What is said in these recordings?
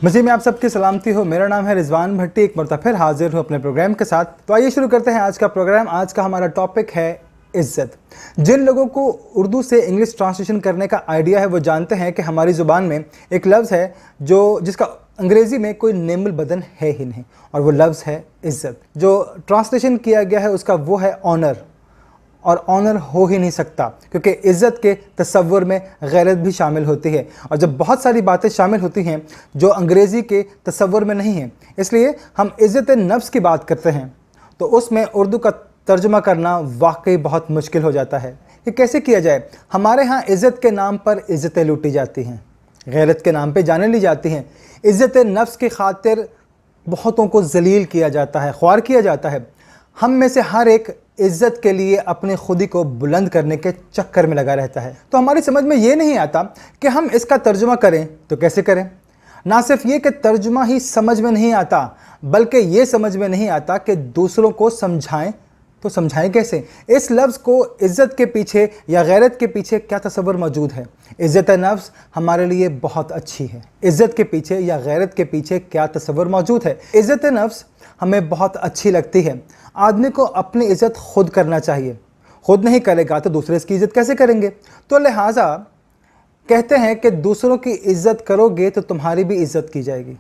मसीह में आप सबकी सलामती हो। मेरा नाम है रिजवान भट्टी, एक मरतबा फिर हाजिर हूँ अपने प्रोग्राम के साथ। तो आइए शुरू करते हैं आज का प्रोग्राम। आज का हमारा टॉपिक है इज़्ज़त। जिन लोगों को उर्दू से इंग्लिश ट्रांसलेशन करने का आइडिया है वो जानते हैं कि हमारी ज़ुबान में एक लफ्ज़ है जिसका अंग्रेज़ी में कोई नेमुल बदन है ही नहीं, और वो लफ्ज़ है इज़्ज़त। जो ट्रांसलेशन किया गया है उसका वो है ऑनर, और ऑनर हो ही नहीं सकता क्योंकि इज़्ज़त के तसव्वुर में गैरत भी शामिल होती है। और जब बहुत सारी बातें शामिल होती हैं जो अंग्रेज़ी के तसव्वुर में नहीं हैं, इसलिए हम इज़्ज़त नफ्स की बात करते हैं तो उसमें उर्दू का तर्जुमा करना वाकई बहुत मुश्किल हो जाता है कि कैसे किया जाए। हमारे यहाँ इज़्ज़त के नाम पर इज़्ज़तें लूटी जाती हैं, गैरत के नाम पर जानें ली जाती हैं। इज़्ज़त नफ्स की खातिर बहुतों को ज़लील किया जाता है, ख्वार किया जाता है। हम में से हर एक इज़्ज़त के लिए अपनी खुदी को बुलंद करने के चक्कर में लगा रहता है। तो हमारी समझ में ये नहीं आता कि हम इसका तर्जुमा करें तो कैसे करें। ना सिर्फ ये कि तर्जुमा ही समझ में नहीं आता, बल्कि ये समझ में नहीं आता कि दूसरों को समझाएं तो समझाएं कैसे। इस लफ्ज़ को इज़्ज़त के पीछे या गैरत के पीछे क्या तसव्वुर मौजूद है। इज़्ज़त नफ्स हमारे लिए बहुत अच्छी है। इज़्ज़त के पीछे या गैरत के पीछे क्या तसव्वुर मौजूद है। इज़्ज़त नफ्स हमें बहुत अच्छी लगती है। आदमी को अपनी इज़्ज़त खुद करना चाहिए, खुद नहीं करेगा तो दूसरे इसकी इज़्ज़त कैसे करेंगे। तो लिहाजा कहते हैं कि दूसरों की इज़्ज़त करोगे तो तुम्हारी भी इज़्ज़त की जाएगी।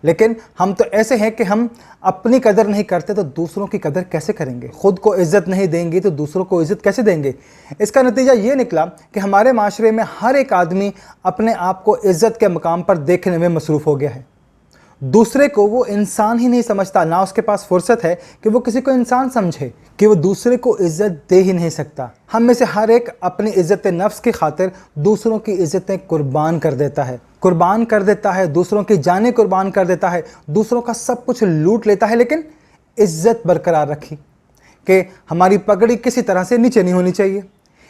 लेकिन हम तो ऐसे हैं कि हम अपनी कदर नहीं करते तो दूसरों की कदर कैसे करेंगे। खुद को इज़्ज़त नहीं देंगे तो दूसरों को इज़्ज़त कैसे देंगे। इसका नतीजा ये निकला कि हमारे माशरे में हर एक आदमी अपने आप को इज़्ज़त के मकाम पर देखने में मसरूफ़ हो गया है। दूसरे को वो इंसान ही नहीं समझता, ना उसके पास फुर्सत है कि वो किसी को इंसान समझे, कि वो दूसरे को इज़्ज़त दे ही नहीं सकता। हम में से हर एक अपनी इज़्ज़त नफ्स की खातिर दूसरों की इज़्ज़तें कुर्बान कर देता है, दूसरों की जानें कुर्बान कर देता है, दूसरों का सब कुछ लूट लेता है, लेकिन इज़्ज़त बरकरार रखी कि हमारी पगड़ी किसी तरह से नीचे नहीं होनी चाहिए।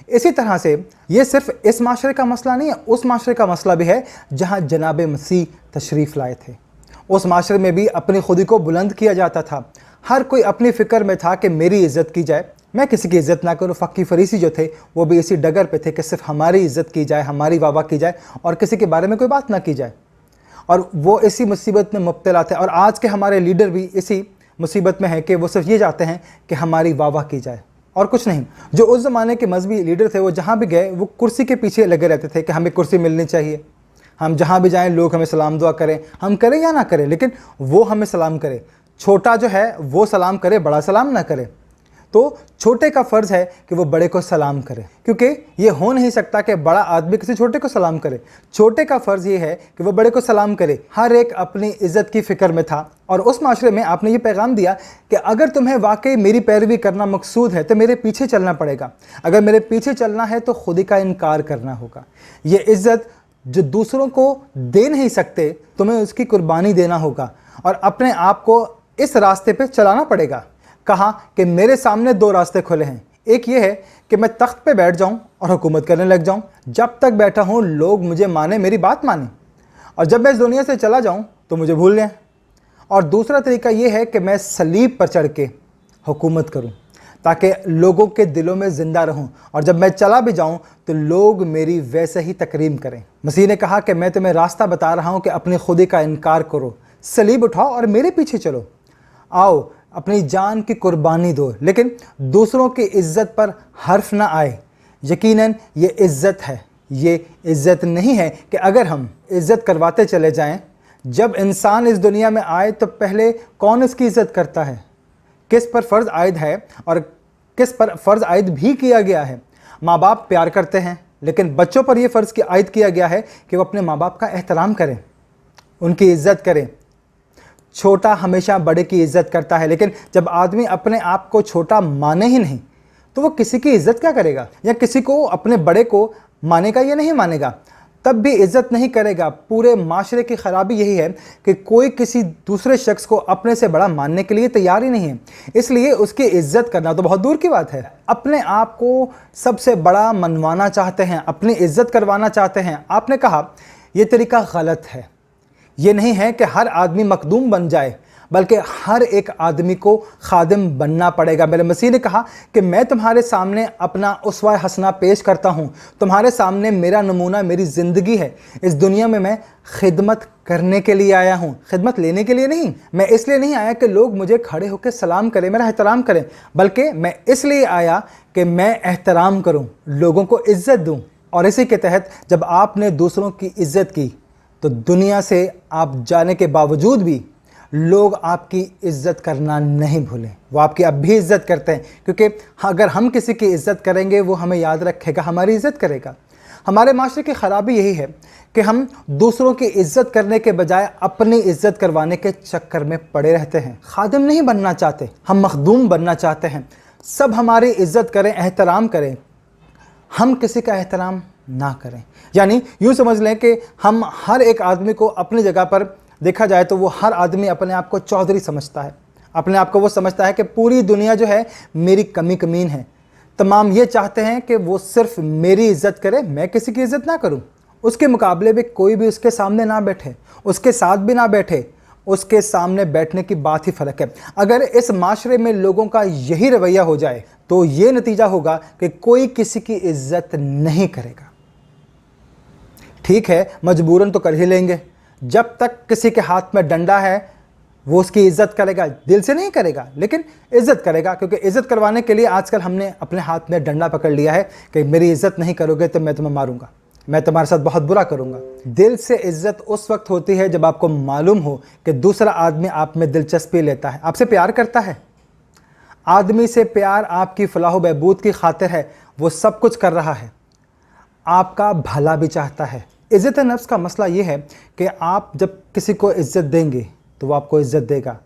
इसी तरह से ये सिर्फ इस माशरे का मसला नहीं है, उस माशरे का मसला भी है जहाँ जनाब मसीह तशरीफ़ लाए थे। उस माशरे में भी अपनी खुदी को बुलंद किया जाता था। हर कोई अपनी फ़िक्र में था कि मेरी इज़्ज़त की जाए, मैं किसी की इज़्ज़त ना करूँ। फ़क्की फरीसी जो थे वो भी इसी डगर पे थे कि सिर्फ हमारी इज़्ज़त की जाए, हमारी वाह की जाए और किसी के बारे में कोई बात ना की जाए। और वो इसी मुसीबत में मुब्तला थे। और आज के हमारे लीडर भी इसी मुसीबत में हैं कि वो सिर्फ ये चाहते हैं कि हमारी वाह की जाए और कुछ नहीं। जो उस ज़माने के मजहबी लीडर थे वो जहाँ भी गए वो कुर्सी के पीछे लगे रहते थे कि हमें कुर्सी मिलनी चाहिए, हम जहाँ भी जाएं लोग हमें सलाम दुआ करें, हम करें या ना करें, लेकिन वो हमें सलाम करे। छोटा जो है वो सलाम करे, बड़ा सलाम ना करे। तो छोटे का फ़र्ज़ है कि वो बड़े को सलाम करे, क्योंकि ये हो नहीं सकता कि बड़ा आदमी किसी छोटे को सलाम करे। छोटे का फ़र्ज़ ये है कि वो बड़े को सलाम करे। हर एक अपनी इज़्ज़त की फ़िक्र में था। और उस माशरे में आपने ये पैगाम दिया कि अगर तुम्हें वाकई मेरी पैरवी करना मकसूद है तो मेरे पीछे चलना पड़ेगा। अगर मेरे पीछे चलना है तो खुदी का इनकार करना होगा। ये इज़्ज़त जो दूसरों को दे नहीं सकते, तुम्हें उसकी कुर्बानी देना होगा और अपने आप को इस रास्ते पे चलाना पड़ेगा। कहा कि मेरे सामने दो रास्ते खुले हैं। एक ये है कि मैं तख्त पे बैठ जाऊं और हुकूमत करने लग जाऊं। जब तक बैठा हूं लोग मुझे माने, मेरी बात माने, और जब मैं इस दुनिया से चला जाऊं तो मुझे भूल लें। और दूसरा तरीका ये है कि मैं सलीब पर चढ़ के हुकूमत करूं ताकि लोगों के दिलों में ज़िंदा रहूं, और जब मैं चला भी जाऊं तो लोग मेरी वैसे ही तकरीम करें। मसीह ने कहा कि मैं तुम्हें रास्ता बता रहा हूं कि अपनी खुदी का इनकार करो, सलीब उठाओ और मेरे पीछे चलो। आओ अपनी जान की कुर्बानी दो, लेकिन दूसरों की इज़्ज़त पर हर्फ ना आए। यकीनन ये इज़्ज़त है, ये इज़्ज़त नहीं है कि अगर हम इज़्ज़त करवाते चले जाएं। जब इंसान इस दुनिया में आए तो पहले कौन इसकी इज़्ज़त करता है, किस पर फ़र्ज़ आयद है और किस पर फ़र्ज़ आयद भी किया गया है। माँ बाप प्यार करते हैं, लेकिन बच्चों पर यह फ़र्ज़ आयद किया गया है कि वो अपने माँ बाप का एहतराम करें, उनकी इज़्ज़त करें। छोटा हमेशा बड़े की इज़्ज़त करता है, लेकिन जब आदमी अपने आप को छोटा माने ही नहीं तो वो किसी की इज़्ज़त क्या करेगा, या किसी को अपने बड़े को मानेगा या नहीं मानेगा, तब भी इज़्ज़त नहीं करेगा। पूरे माशरे की ख़राबी यही है कि कोई किसी दूसरे शख्स को अपने से बड़ा मानने के लिए तैयार ही नहीं है, इसलिए उसकी इज़्ज़त करना तो बहुत दूर की बात है। अपने आप को सबसे बड़ा मनवाना चाहते हैं, अपनी इज़्ज़त करवाना चाहते हैं। आपने कहा यह तरीका गलत है। ये नहीं है कि हर आदमी मखदूम बन जाए, बल्कि हर एक आदमी को खादिम बनना पड़ेगा। मेरे मसीह ने कहा कि मैं तुम्हारे सामने अपना उसवा हसना पेश करता हूँ, तुम्हारे सामने मेरा नमूना मेरी ज़िंदगी है। इस दुनिया में मैं खिदमत करने के लिए आया हूँ, खिदमत लेने के लिए नहीं। मैं इसलिए नहीं आया कि लोग मुझे खड़े होकर सलाम करें, मेरा एहतराम करें, बल्कि मैं इसलिए आया कि मैं एहतराम करूँ, लोगों को इज़्ज़त दूँ। और इसी के तहत जब आपने दूसरों की इज़्ज़त की तो दुनिया से आप जाने के बावजूद भी लोग आपकी इज़्ज़त करना नहीं भूलें। वो आपकी अब भी इज़्ज़त करते हैं, क्योंकि अगर हम किसी की इज़्ज़त करेंगे वो हमें याद रखेगा, हमारी इज़्ज़त करेगा। हमारे माशरे की ख़राबी यही है कि हम दूसरों की इज़्ज़त करने के बजाय अपनी इज़्ज़त करवाने के चक्कर में पड़े रहते हैं। खादिम नहीं बनना चाहते, हम मखदूम बनना चाहते हैं। सब हमारी इज़्ज़त करें, एहतराम करें, हम किसी का एहतराम ना करें। यानी यूँ समझ लें कि हम हर एक आदमी को अपनी जगह पर देखा जाए तो वो हर आदमी अपने आप को चौधरी समझता है, अपने आप को वो समझता है कि पूरी दुनिया जो है मेरी कमी कमीन है। तमाम ये चाहते हैं कि वो सिर्फ मेरी इज़्ज़त करे, मैं किसी की इज़्ज़त ना करूं। उसके मुकाबले में कोई भी उसके सामने ना बैठे, उसके साथ भी ना बैठे, उसके सामने बैठने की बात ही फ़र्क है। अगर इस माशरे में लोगों का यही रवैया हो जाए तो ये नतीजा होगा कि कोई किसी की इज़्ज़त नहीं करेगा। ठीक है, मजबूरन तो कर ही लेंगे। जब तक किसी के हाथ में डंडा है वो उसकी इज़्ज़त करेगा, दिल से नहीं करेगा लेकिन इज़्ज़त करेगा, क्योंकि इज़्ज़त करवाने के लिए आजकल हमने अपने हाथ में डंडा पकड़ लिया है कि मेरी इज़्ज़त नहीं करोगे तो मैं तुम्हें मारूंगा, मैं तुम्हारे साथ बहुत बुरा करूंगा। दिल से इज़्ज़त उस वक्त होती है जब आपको मालूम हो कि दूसरा आदमी आप में दिलचस्पी लेता है, आपसे प्यार करता है। आदमी से प्यार आपकी फलाह व बहबूद की खातिर है, वो सब कुछ कर रहा है, आपका भला भी चाहता है। इज़्ज़त नफ्स का मसला ये है कि आप जब किसी को इज़्ज़त देंगे तो वो आपको इज़्ज़त देगा।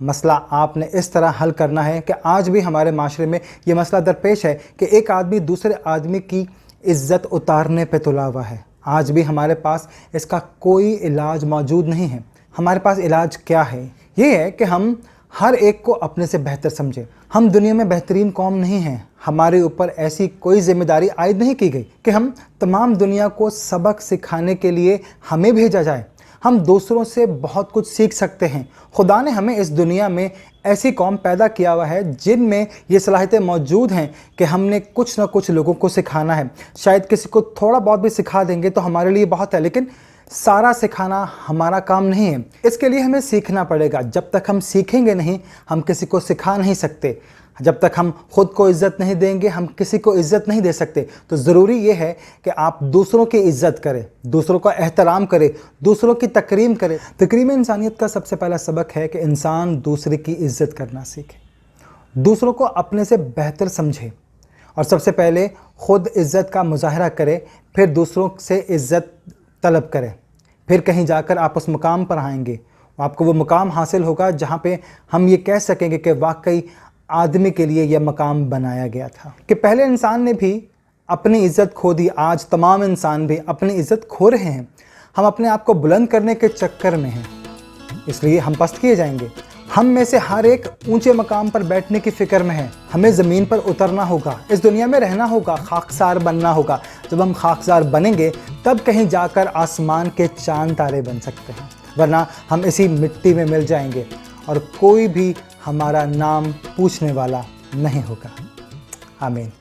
मसला आपने इस तरह हल करना है कि आज भी हमारे माशरे में ये मसला दरपेश है कि एक आदमी दूसरे आदमी की इज़्ज़त उतारने पे तुला हुआ है। आज भी हमारे पास इसका कोई इलाज मौजूद नहीं है। हमारे पास इलाज क्या है? ये है कि हम हर एक को अपने से बेहतर समझें। हम दुनिया में बेहतरीन कौम नहीं हैं, हमारे ऊपर ऐसी कोई जिम्मेदारी आयद नहीं की गई कि हम तमाम दुनिया को सबक सिखाने के लिए हमें भेजा जाए। हम दूसरों से बहुत कुछ सीख सकते हैं। खुदा ने हमें इस दुनिया में ऐसी कौम पैदा किया हुआ है जिनमें ये सलाहियतें मौजूद हैं कि हमने कुछ ना कुछ लोगों को सिखाना है। शायद किसी को थोड़ा बहुत भी सिखा देंगे तो हमारे लिए बहुत है, लेकिन सारा सिखाना हमारा काम नहीं है। इसके लिए हमें सीखना पड़ेगा। जब तक हम सीखेंगे नहीं, हम किसी को सिखा नहीं सकते। जब तक हम खुद को इज़्ज़त नहीं देंगे, हम किसी को इज़्ज़त नहीं दे सकते। तो ज़रूरी ये है कि आप दूसरों की इज़्ज़त करें, दूसरों का एहतराम करें, दूसरों की तकरीम करें। तकरीम इंसानियत का सबसे पहला सबक है कि इंसान दूसरे की इज़्ज़त करना सीखे, दूसरों को अपने से बेहतर समझे और सबसे पहले ख़ुद इज़्ज़त का मुजाहरा करे, फिर दूसरों से इज़्ज़त तलब करें। फिर कहीं जाकर आप उस मुकाम पर आएंगे, आपको वो मुकाम हासिल होगा जहाँ पे हम ये कह सकेंगे कि वाकई आदमी के लिए यह मकाम बनाया गया था। कि पहले इंसान ने भी अपनी इज़्ज़त खो दी, आज तमाम इंसान भी अपनी इज़्ज़त खो रहे हैं। हम अपने आप को बुलंद करने के चक्कर में हैं, इसलिए हम पस्त किए जाएंगे। हम में से हर एक ऊंचे मकाम पर बैठने की फ़िक्र में है। हमें ज़मीन पर उतरना होगा, इस दुनिया में रहना होगा, खाकसार बनना होगा। जब हम खाकसार बनेंगे तब कहीं जाकर आसमान के चांद तारे बन सकते हैं, वरना हम इसी मिट्टी में मिल जाएंगे और कोई भी हमारा नाम पूछने वाला नहीं होगा। आमीन।